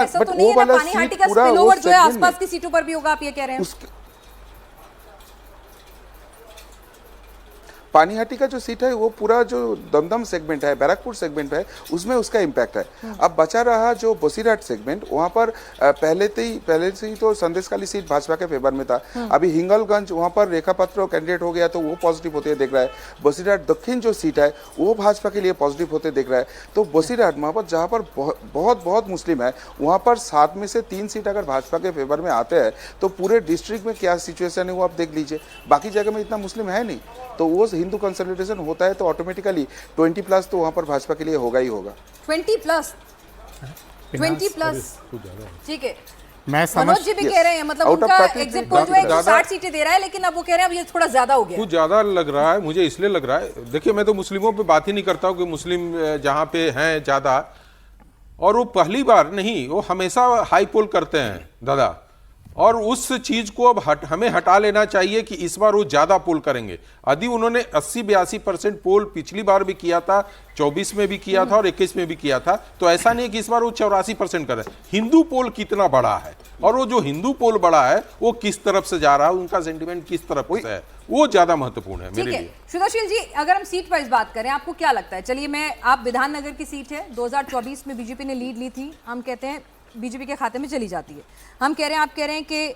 ऐसा तो नहीं है ना, पानीहाटी का स्पिलओवर जो है आसपास की सीटों पर भी होगा, आप ये कह रहे हैं? पानीहाटी का जो सीट है वो पूरा जो दमदम सेगमेंट है, बैरकपुर सेगमेंट है, उसमें उसका इम्पैक्ट है। अब बचा रहा जो बसीरहाट सेगमेंट, वहां पर पहले से ही तो संदेशखाली सीट भाजपा के फेवर में था। अभी हिंगलगंज वहां पर रेखा पात्र कैंडिडेट हो गया तो वो पॉजिटिव होते देख रहा है। बसीरहाट दक्षिण जो सीट है वो भाजपा के लिए पॉजिटिव होते देख रहा है। तो बसीरहाट वहां पर जहाँ पर बहुत मुस्लिम है, वहां पर 7 में से 3 सीट अगर भाजपा के फेवर में आते हैं तो पूरे डिस्ट्रिक्ट में क्या सिचुएशन है वो आप देख लीजिए। बाकी जगह में इतना मुस्लिम है नहीं, तो वो हिंदू कंसोलिडेशन होता है तो ऑटोमेटिकली 20+ तो वहां पर भाजपा के लिए होगा ही होगा। 20+, ठीक है। मैं मनोज जी भी कह रहे हैं, मतलब उनका एग्जिट पोल जो है 160 सीटें दे रहा है, लेकिन अब वो कह रहे हैं अब ये थोड़ा ज्यादा हो गया। कुछ ज्यादा लग रहा है मुझे, इसलिए लग रहा है। देखिए, मैं तो मुस्लिमों पे बात ही नहीं करता हूँ कि मुस्लिम जहाँ पे हैं ज्यादा, और वो पहली बार नहीं, वो हमेशा हाई पोल करते हैं दादा, और उस चीज को अब हमें हटा लेना चाहिए कि इस बार वो ज्यादा पोल करेंगे। यदि उन्होंने 80-82% पोल पिछली बार भी किया था, 24 में भी किया था और 21 में भी किया था, तो ऐसा नहीं है कि इस बार वो 84% करें। हिंदू पोल कितना बड़ा है, और वो जो हिंदू पोल बड़ा है वो किस तरफ से जा रहा है, उनका सेंटिमेंट किस तरफ से है, वो ज्यादा महत्वपूर्ण है मेरे लिए। सुशील जी, अगर हम सीट वाइज बात करें, आपको क्या लगता है? चलिए, आप विधाननगर की सीट है, 2024 में बीजेपी ने लीड ली थी, हम कहते हैं बीजेपी के खाते में चली जाती है। हम कह रहे हैं, आप कह रहे हैं कि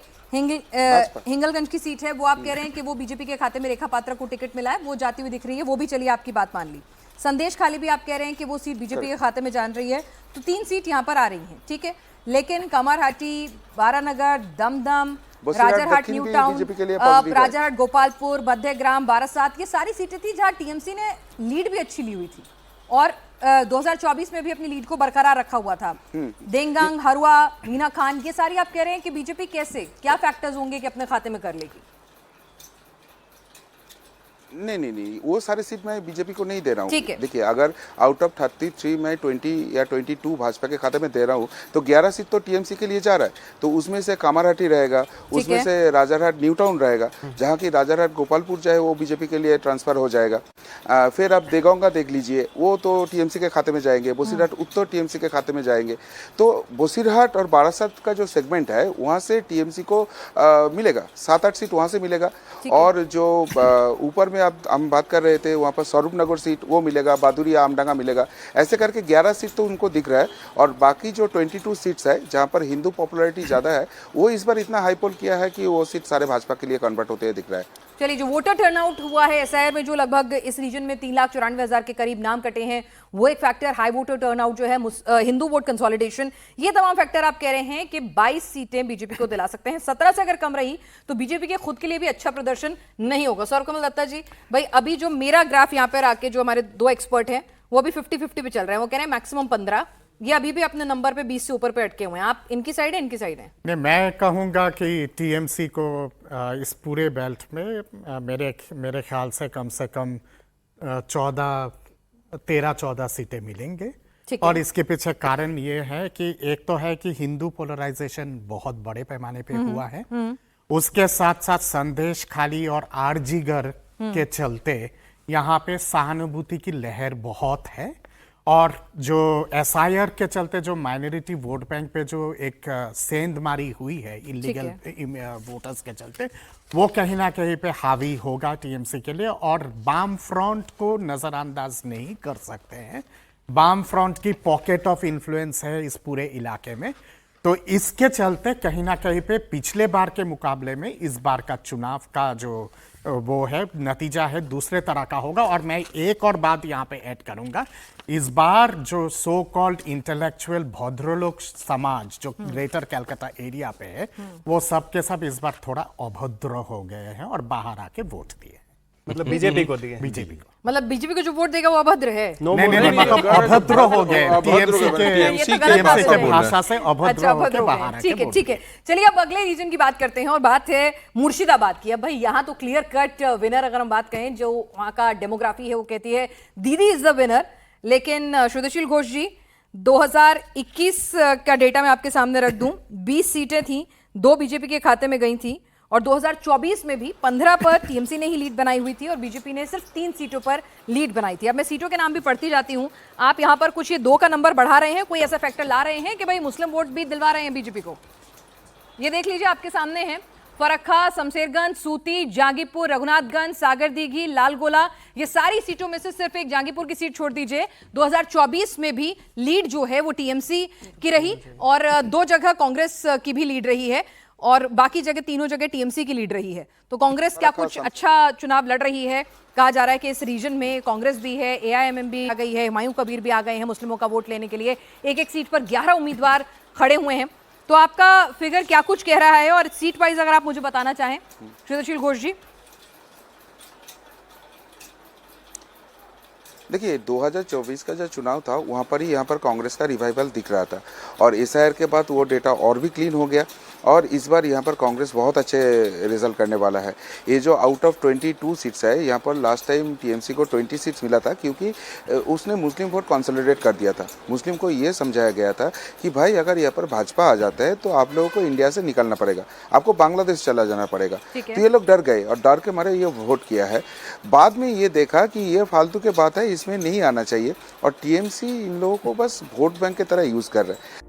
हिंगलगंज की सीट है, वो आप कह रहे हैं कि वो बीजेपी के खाते में रेखा पात्रा को टिकट मिला है, वो जाती हुई दिख रही है, वो भी चलिए आपकी बात मान ली। संदेश खाली भी आप कह रहे हैं कि वो सीट बीजेपी के खाते में जान रही है, तो 3 सीट यहाँ पर आ रही हैं, ठीक है। लेकिन कमरहाटी, बारानगर, दमदम, राजारहाट न्यू टाउन, राजारहाट गोपालपुर, बद्धेग्राम, बारासात, ये सारी सीटें थी जहाँ टीएमसी ने लीड भी अच्छी ली हुई थी, और 2024 में भी अपनी लीड को बरकरार रखा हुआ था। देंगांग, हरुआ, मीना खान, ये सारी आप कह रहे हैं कि बीजेपी कैसे, क्या फैक्टर्स होंगे कि अपने खाते में कर लेगी? नहीं, वो सारे सीट मैं बीजेपी को नहीं दे रहा हूँ। देखिए, अगर आउट ऑफ 33 में 20 या 22 भाजपा के खाते में दे रहा हूँ, तो 11 सीट तो टीएमसी के लिए जा रहा है। तो उसमें से कामारहाटी रहेगा, उसमें से राजारहाट न्यू टाउन रहेगा, जहाँ की राजारहाट गोपालपुर चाहे वो बीजेपी के लिए ट्रांसफर हो जाएगा। फिर आप देगांव देख लीजिए, वो तो टीएमसी के खाते में जाएंगे। बसीरहाट उत्तर टीएमसी के खाते में जाएंगे। तो बसीरहाट और बारासात का जो सेगमेंट है वहाँ से टीएमसी को मिलेगा, 7-8 सीट वहाँ से मिलेगा। और जो ऊपर में हम बात कर रहे थे, वहाँ पर स्वरूप नगर सीट वो मिलेगा, बादुरी आमडंगा मिलेगा। ऐसे करके 11 सीट तो उनको दिख रहा है, और बाकी जो 22 सीट्स है जहाँ पर हिंदू पॉपुलैरिटी ज़्यादा है, वो इस बार इतना हाई पोल किया है कि वो सीट सारे भाजपा के लिए कन्वर्ट होते हुए दिख रहा है। चलिए, जो वोटर टर्नआउट हुआ है एसआईआर में, जो लगभग इस रीजन में 3,94,000 के करीब नाम कटे हैं, वो एक फैक्टर, हाई वोटर टर्नआउट जो है, हिंदू वोट कंसोलिडेशन, ये तमाम फैक्टर आप कह रहे हैं कि 22 सीटें बीजेपी को दिला सकते हैं। 17 से अगर कम रही तो बीजेपी के खुद के लिए भी अच्छा प्रदर्शन नहीं होगा। सौरकमल दत्ता जी, भाई अभी जो मेरा ग्राफ यहाँ पर आके, जो हमारे 2 एक्सपर्ट हैं वो अभी 50-50 पे चल रहे हैं, वो कह रहे हैं मैक्सिमम 15, ये अभी भी अपने नंबर पे 20 से ऊपर पे अटके हुए हैं। आप इनकी साइड है, इनकी साइड है? नहीं, मैं कहूँगा कि टीएमसी को इस पूरे बेल्ट में मेरे ख्याल से कम 13-14 सीटें मिलेंगे। और इसके पीछे कारण ये है कि एक तो है कि हिंदू पोलराइजेशन बहुत बड़े पैमाने पे हुआ है, उसके साथ साथ संदेश खाली और आरजीगर के चलते यहाँ पे सहानुभूति की लहर बहुत है, और जो एसआईआर के चलते जो माइनॉरिटी वोट बैंक पे जो एक सेंधमारी हुई है इलीगल वोटर्स के चलते, वो कहीं ना कहीं पे हावी होगा टीएमसी के लिए। और वाम फ्रंट को नजरअंदाज नहीं कर सकते हैं, वाम फ्रंट की पॉकेट ऑफ इन्फ्लुएंस है इस पूरे इलाके में। तो इसके चलते कहीं ना कहीं पे पिछले बार के मुकाबले में इस बार का चुनाव का जो वो है नतीजा है दूसरे तरह का होगा। और मैं एक और बात यहाँ पे ऐड करूंगा, इस बार जो सो कॉल्ड इंटेलेक्चुअल भद्रलोक समाज जो ग्रेटर कलकत्ता एरिया पे है, वो सब के सब इस बार थोड़ा अभद्र हो गए हैं और बाहर आके वोट दिए। मतलब बीजेपी को दिए? बीजेपी को, मतलब बीजेपी को जो वोट देगा वो अभद्र है? नहीं, मतलब अभद्र हो गए, टीएमसी के भाषा से अभद्र होकर बाहर आके। ठीक है। चलिए, अब अगले रीजन की बात करते हैं, और बात है मुर्शिदाबाद की। अब भाई यहाँ तो क्लियर कट विनर, अगर हम बात करें, जो वहाँ का डेमोग्राफी है वो कहती है दीदी इज द विनर। लेकिन सुशील घोष जी, 2021 का डेटा मैं आपके सामने रख दूं, 20 सीटें थी, 2 बीजेपी के खाते में गई थी, और 2024 में भी 15 पर टीएमसी ने ही लीड बनाई हुई थी और बीजेपी ने सिर्फ 3 सीटों पर लीड बनाई थी। अब मैं सीटों के नाम भी पढ़ती जाती हूं। आप यहां पर कुछ ये 2 का नंबर बढ़ा रहे हैं, कोई ऐसा फैक्टर ला रहे हैं कि भाई मुस्लिम वोट भी दिलवा रहे हैं बीजेपी को? ये देख लीजिए, आपके सामने है फरक्का, शमशेरगंज, सूती, जांगीपुर, रघुनाथगंज, सागरदीघी, लालगोला, ये सारी सीटों में से सिर्फ एक जांगीपुर की सीट छोड़ दीजिए। 2024 में भी लीड जो है वो टीएमसी की रही और 2 जगह कांग्रेस की भी लीड रही है और बाकी जगह तीनों जगह टीएमसी की लीड रही है। तो कांग्रेस क्या कुछ अच्छा चुनाव लड़ रही है? कहा जा रहा है कि इस रीजन में कांग्रेस भी है, एआईएमएम भी आ गई है, हुमायूं कबीर भी आ गए हैं मुस्लिमों का वोट लेने के लिए। एक एक सीट पर 11 उम्मीदवार खड़े हुए हैं। तो आपका फिगर क्या कुछ कह रहा है और सीट वाइज अगर आप मुझे बताना चाहें श्रीधरशील घोष जी। देखिए 2024 का जो चुनाव था वहाँ पर ही यहाँ पर कांग्रेस का रिवाइवल दिख रहा था और एसआईआर के बाद वो डेटा और भी क्लीन हो गया और इस बार यहाँ पर कांग्रेस बहुत अच्छे रिजल्ट करने वाला है। ये जो आउट ऑफ 22 सीट्स है, यहाँ पर लास्ट टाइम टीएमसी को 20 सीट्स मिला था क्योंकि उसने मुस्लिम वोट कंसोलिडेट कर दिया था। मुस्लिम को ये समझाया गया था कि भाई अगर यहाँ पर भाजपा आ जाता है तो आप लोगों को इंडिया से निकलना पड़ेगा, आपको बांग्लादेश चला जाना पड़ेगा। तो ये लोग डर गए और डर के मारे ये वोट किया है। बाद में ये देखा कि ये फालतू की बात है, इसमें नहीं आना चाहिए और टीएमसी इन लोगों को बस वोट बैंक की तरह यूज़ कर रहे हैं।